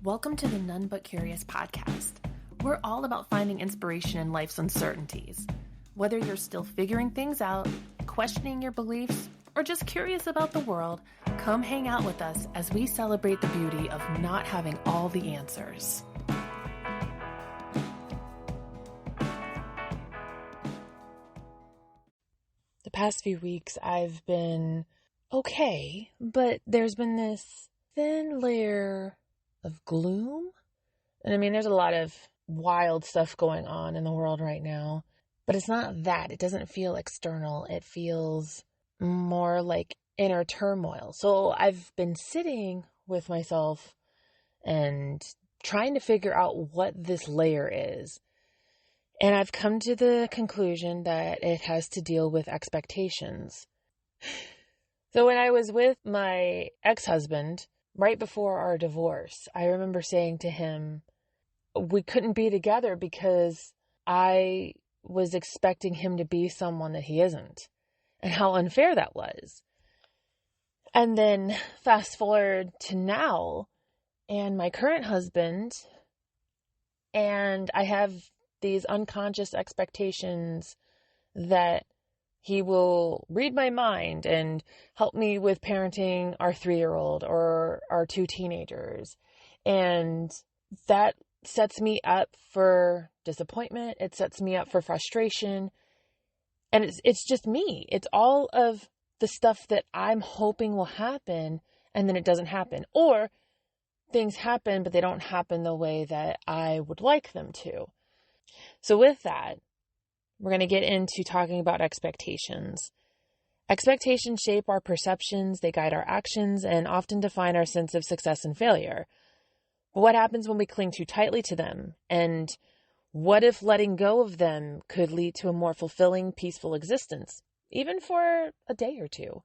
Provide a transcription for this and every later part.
Welcome to the None But Curious podcast. We're all about finding inspiration in life's uncertainties. Whether you're still figuring things out, questioning your beliefs, or just curious about the world, come hang out with us as we celebrate the beauty of not having all the answers. The past few weeks I've been okay, but there's been this thin layer of gloom. And I mean, there's a lot of wild stuff going on in the world right now, but it's not that. It doesn't feel external. It feels more like inner turmoil. So I've been sitting with myself and trying to figure out what this layer is. And I've come to the conclusion that it has to deal with expectations. So when I was with my ex-husband, right before our divorce, I remember saying to him, we couldn't be together because I was expecting him to be someone that he isn't, and how unfair that was. And then fast forward to now, and my current husband, and I have these unconscious expectations that he will read my mind and help me with parenting our 3-year-old or our 2 teenagers. And that sets me up for disappointment. It sets me up for frustration. And it's just me. It's all of the stuff that I'm hoping will happen, and then it doesn't happen. Or things happen, but they don't happen the way that I would like them to. So with that, we're going to get into talking about expectations. Expectations shape our perceptions, they guide our actions, and often define our sense of success and failure. But what happens when we cling too tightly to them? And what if letting go of them could lead to a more fulfilling, peaceful existence, even for a day or two?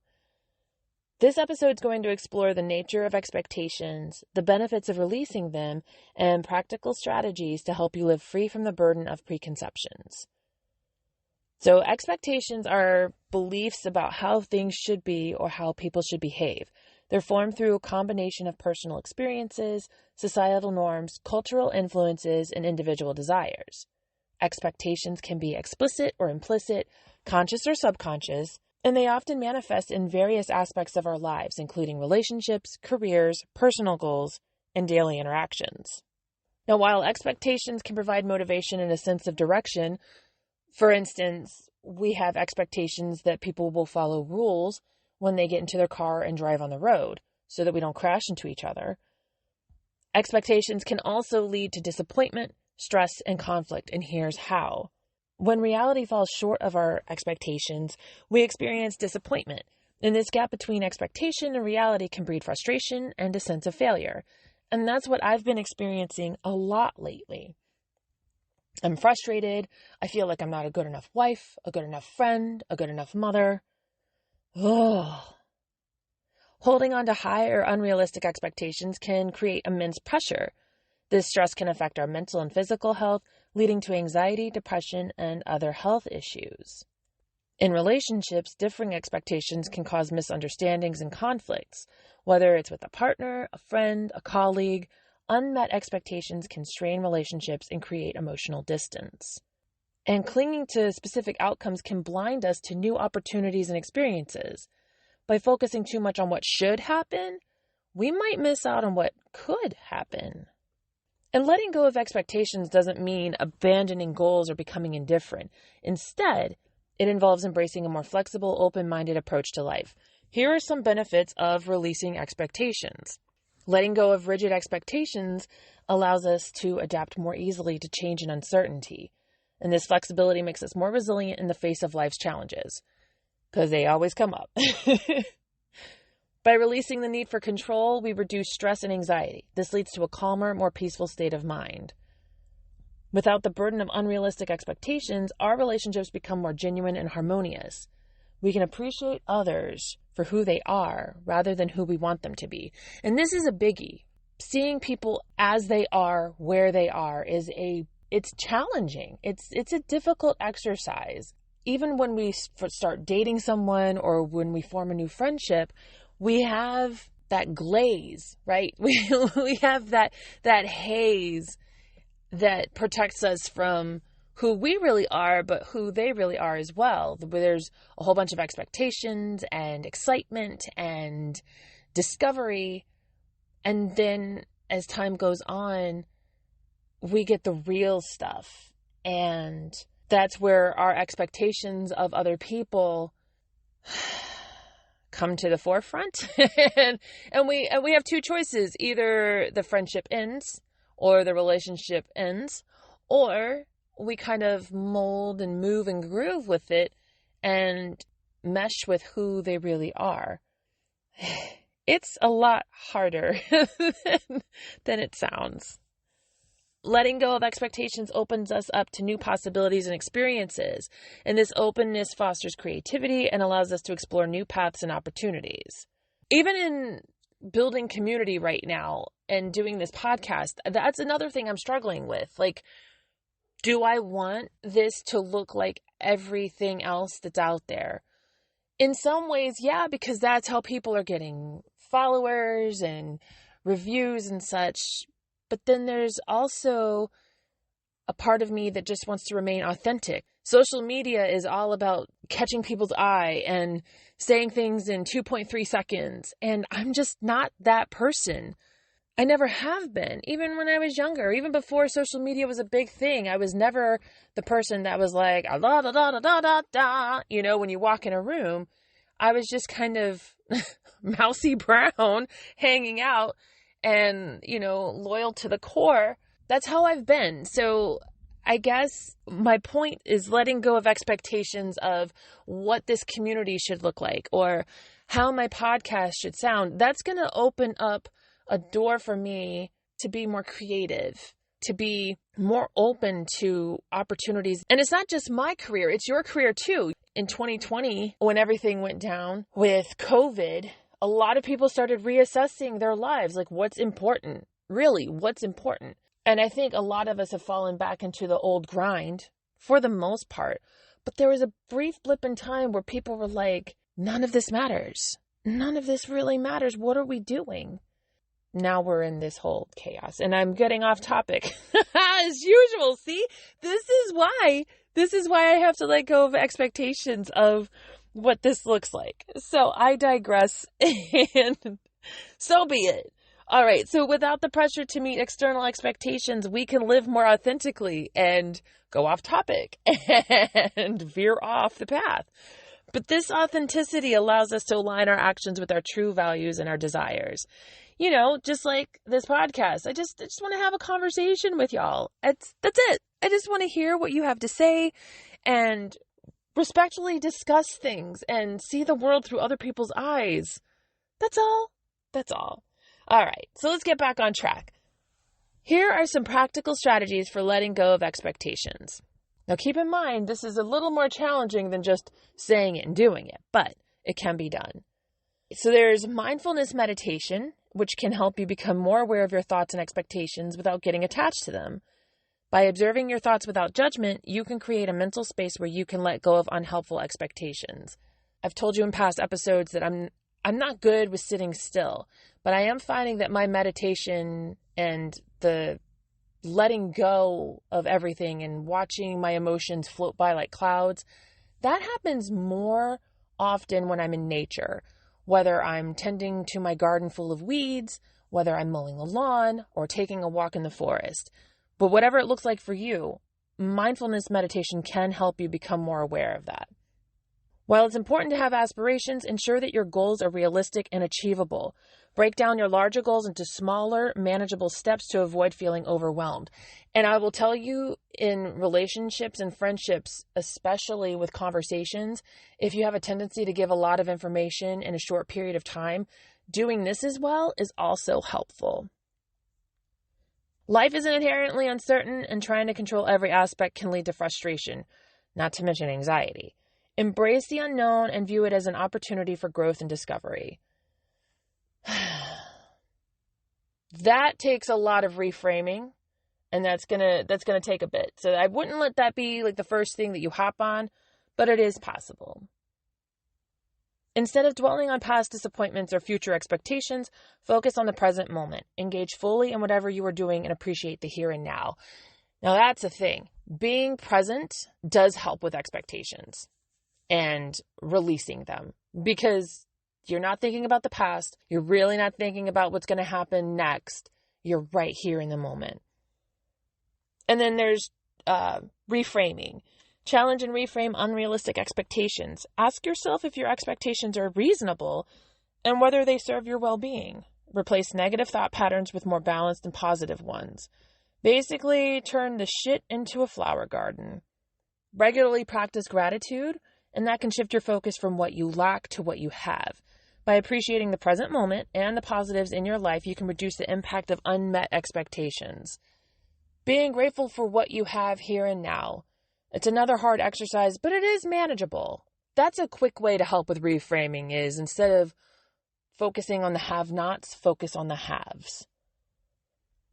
This episode is going to explore the nature of expectations, the benefits of releasing them, and practical strategies to help you live free from the burden of preconceptions. So expectations are beliefs about how things should be or how people should behave. They're formed through a combination of personal experiences, societal norms, cultural influences, and individual desires. Expectations can be explicit or implicit, conscious or subconscious, and they often manifest in various aspects of our lives, including relationships, careers, personal goals, and daily interactions. Now, while expectations can provide motivation and a sense of direction, for instance, we have expectations that people will follow rules when they get into their car and drive on the road so that we don't crash into each other. Expectations can also lead to disappointment, stress, and conflict, and here's how. When reality falls short of our expectations, we experience disappointment, and this gap between expectation and reality can breed frustration and a sense of failure. And that's what I've been experiencing a lot lately. I'm frustrated. I feel like I'm not a good enough wife, a good enough friend, a good enough mother. Ugh. Holding on to high or unrealistic expectations can create immense pressure. This stress can affect our mental and physical health, leading to anxiety, depression, and other health issues. In relationships, differing expectations can cause misunderstandings and conflicts, whether it's with a partner, a friend, a colleague. Unmet expectations can strain relationships and create emotional distance. And clinging to specific outcomes can blind us to new opportunities and experiences. By focusing too much on what should happen, we might miss out on what could happen. And letting go of expectations doesn't mean abandoning goals or becoming indifferent. Instead, it involves embracing a more flexible, open-minded approach to life. Here are some benefits of releasing expectations. Letting go of rigid expectations allows us to adapt more easily to change and uncertainty. And this flexibility makes us more resilient in the face of life's challenges, because they always come up. By releasing the need for control, we reduce stress and anxiety. This leads to a calmer, more peaceful state of mind. Without the burden of unrealistic expectations, our relationships become more genuine and harmonious. We can appreciate others for who they are rather than who we want them to be. And this is a biggie. Seeing people as they are, where they are, it's challenging. It's a difficult exercise. Even when we start dating someone or when we form a new friendship, we have that glaze, right? We have that haze that protects us from who we really are, but who they really are as well. There's a whole bunch of expectations and excitement and discovery. And then as time goes on, we get the real stuff. And that's where our expectations of other people come to the forefront. and we have two choices. Either the friendship ends or the relationship ends, or we kind of mold and move and groove with it and mesh with who they really are. It's a lot harder than it sounds. Letting go of expectations opens us up to new possibilities and experiences. And this openness fosters creativity and allows us to explore new paths and opportunities. Even in building community right now and doing this podcast, that's another thing I'm struggling with. Like, do I want this to look like everything else that's out there? In some ways, yeah, because that's how people are getting followers and reviews and such. But then there's also a part of me that just wants to remain authentic. Social media is all about catching people's eye and saying things in 2.3 seconds. And I'm just not that person. I never have been. Even when I was younger, even before social media was a big thing, I was never the person that was like, da da da da da da da. You know, when you walk in a room, I was just kind of mousy brown hanging out and, you know, loyal to the core. That's how I've been. So I guess my point is letting go of expectations of what this community should look like or how my podcast should sound. That's going to open up a door for me to be more creative, to be more open to opportunities. And it's not just my career, it's your career too. In 2020, when everything went down with COVID, a lot of people started reassessing their lives. Like, what's important? Really, what's important? And I think a lot of us have fallen back into the old grind for the most part. But there was a brief blip in time where people were like, none of this matters. None of this really matters. What are we doing? Now we're in this whole chaos, and I'm getting off topic as usual. See, this is why I have to let go of expectations of what this looks like. So I digress, and so be it. All right. So without the pressure to meet external expectations, we can live more authentically and go off topic and veer off the path. But this authenticity allows us to align our actions with our true values and our desires. You know, just like this podcast, I just want to have a conversation with y'all. That's it. I just want to hear what you have to say and respectfully discuss things and see the world through other people's eyes. That's all. That's all. All right. So let's get back on track. Here are some practical strategies for letting go of expectations. Now, keep in mind, this is a little more challenging than just saying it and doing it, but it can be done. So there's mindfulness meditation, which can help you become more aware of your thoughts and expectations without getting attached to them. By observing your thoughts without judgment, you can create a mental space where you can let go of unhelpful expectations. I've told you in past episodes that I'm not good with sitting still, but I am finding that my meditation and the letting go of everything and watching my emotions float by like clouds, that happens more often when I'm in nature, whether I'm tending to my garden full of weeds, whether I'm mowing the lawn or taking a walk in the forest. But whatever it looks like for you, mindfulness meditation can help you become more aware of that. While it's important to have aspirations, ensure that your goals are realistic and achievable. Break down your larger goals into smaller, manageable steps to avoid feeling overwhelmed. And I will tell you, in relationships and friendships, especially with conversations, if you have a tendency to give a lot of information in a short period of time, doing this as well is also helpful. Life is inherently uncertain, and trying to control every aspect can lead to frustration, not to mention anxiety. Embrace the unknown and view it as an opportunity for growth and discovery. That takes a lot of reframing, and that's gonna take a bit. So I wouldn't let that be like the first thing that you hop on, but it is possible. Instead of dwelling on past disappointments or future expectations, focus on the present moment. Engage fully in whatever you are doing and appreciate the here and now. Now that's a thing. Being present does help with expectations and releasing them, because you're not thinking about the past. You're really not thinking about what's going to happen next. You're right here in the moment. And then there's reframing. Challenge and reframe unrealistic expectations. Ask yourself if your expectations are reasonable and whether they serve your well-being. Replace negative thought patterns with more balanced and positive ones. Basically, turn the shit into a flower garden. Regularly practice gratitude, and that can shift your focus from what you lack to what you have. By appreciating the present moment and the positives in your life, you can reduce the impact of unmet expectations. Being grateful for what you have here and now. It's another hard exercise, but it is manageable. That's a quick way to help with reframing, is instead of focusing on the have-nots, focus on the haves.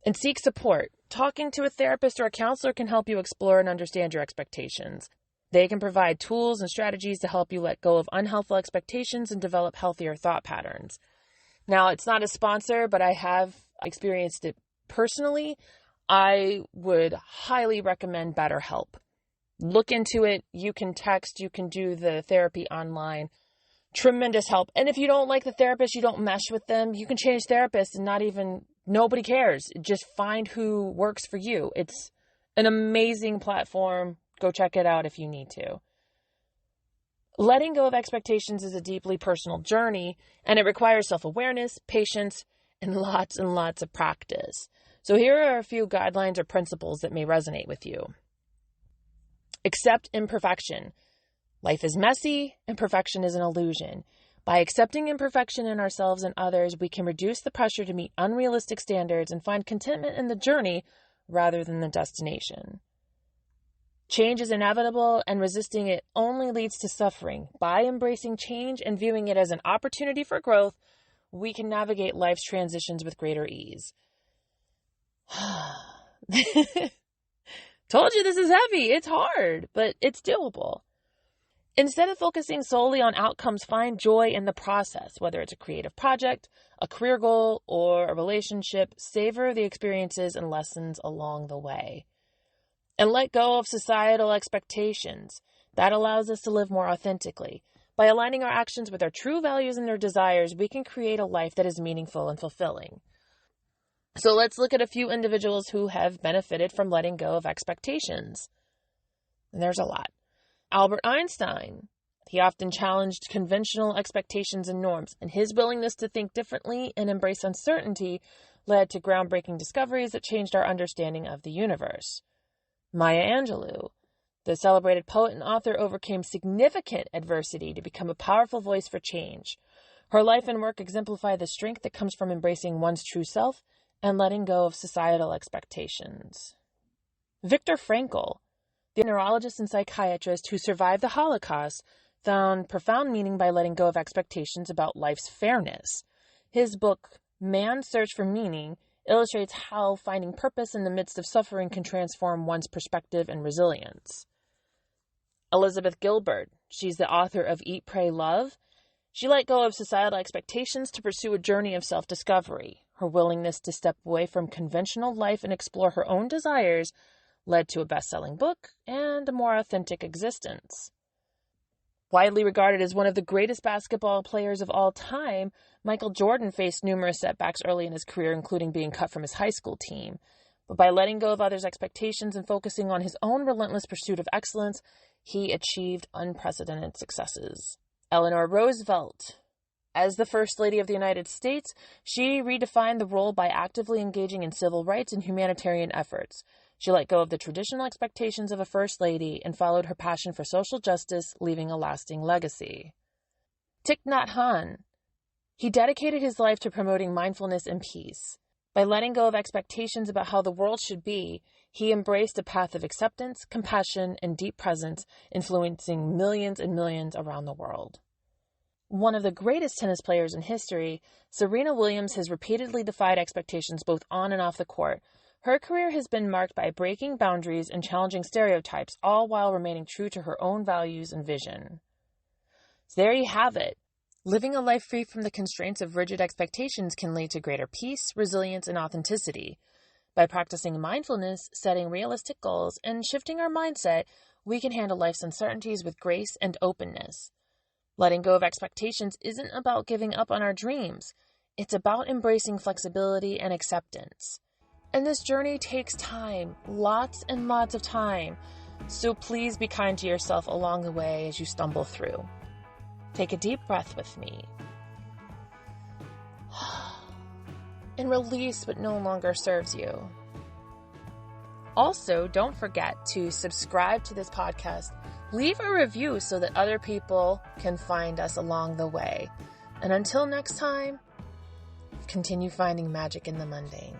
And seek support. Talking to a therapist or a counselor can help you explore and understand your expectations. They can provide tools and strategies to help you let go of unhelpful expectations and develop healthier thought patterns. Now, it's not a sponsor, but I have experienced it personally. I would highly recommend BetterHelp. Look into it. You can text, you can do the therapy online. Tremendous help. And if you don't like the therapist, you don't mesh with them, you can change therapists and nobody cares. Just find who works for you. It's an amazing platform. Go check it out if you need to. Letting go of expectations is a deeply personal journey, and it requires self-awareness, patience, and lots of practice. So here are a few guidelines or principles that may resonate with you. Accept imperfection. Life is messy, and perfection is an illusion. By accepting imperfection in ourselves and others, we can reduce the pressure to meet unrealistic standards and find contentment in the journey rather than the destination. Change is inevitable, and resisting it only leads to suffering. By embracing change and viewing it as an opportunity for growth, we can navigate life's transitions with greater ease. Told you this is heavy. It's hard, but it's doable. Instead of focusing solely on outcomes, find joy in the process, whether it's a creative project, a career goal, or a relationship. Savor the experiences and lessons along the way. And let go of societal expectations. That allows us to live more authentically. By aligning our actions with our true values and our desires, we can create a life that is meaningful and fulfilling. So let's look at a few individuals who have benefited from letting go of expectations. And there's a lot. Albert Einstein. He often challenged conventional expectations and norms, and his willingness to think differently and embrace uncertainty led to groundbreaking discoveries that changed our understanding of the universe. Maya Angelou. The celebrated poet and author overcame significant adversity to become a powerful voice for change. Her life and work exemplify the strength that comes from embracing one's true self and letting go of societal expectations. Viktor Frankl, the neurologist and psychiatrist who survived the Holocaust, found profound meaning by letting go of expectations about life's fairness. His book, Man's Search for Meaning, illustrates how finding purpose in the midst of suffering can transform one's perspective and resilience. Elizabeth Gilbert, she's the author of Eat, Pray, Love. She let go of societal expectations to pursue a journey of self-discovery. Her willingness to step away from conventional life and explore her own desires led to a best-selling book and a more authentic existence. Widely regarded as one of the greatest basketball players of all time, Michael Jordan faced numerous setbacks early in his career, including being cut from his high school team. But by letting go of others' expectations and focusing on his own relentless pursuit of excellence, he achieved unprecedented successes. Eleanor Roosevelt. As the First Lady of the United States, she redefined the role by actively engaging in civil rights and humanitarian efforts. She let go of the traditional expectations of a First Lady and followed her passion for social justice, leaving a lasting legacy. Thich Nhat Hanh. He dedicated his life to promoting mindfulness and peace. By letting go of expectations about how the world should be, he embraced a path of acceptance, compassion, and deep presence, influencing millions and millions around the world. One of the greatest tennis players in history, Serena Williams has repeatedly defied expectations both on and off the court. Her career has been marked by breaking boundaries and challenging stereotypes, all while remaining true to her own values and vision. So there you have it. Living a life free from the constraints of rigid expectations can lead to greater peace, resilience, and authenticity. By practicing mindfulness, setting realistic goals, and shifting our mindset, we can handle life's uncertainties with grace and openness. Letting go of expectations isn't about giving up on our dreams. It's about embracing flexibility and acceptance. And this journey takes time, lots and lots of time. So please be kind to yourself along the way as you stumble through. Take a deep breath with me. And release what no longer serves you. Also, don't forget to subscribe to this podcast. Leave a review so that other people can find us along the way. And until next time, continue finding magic in the mundane.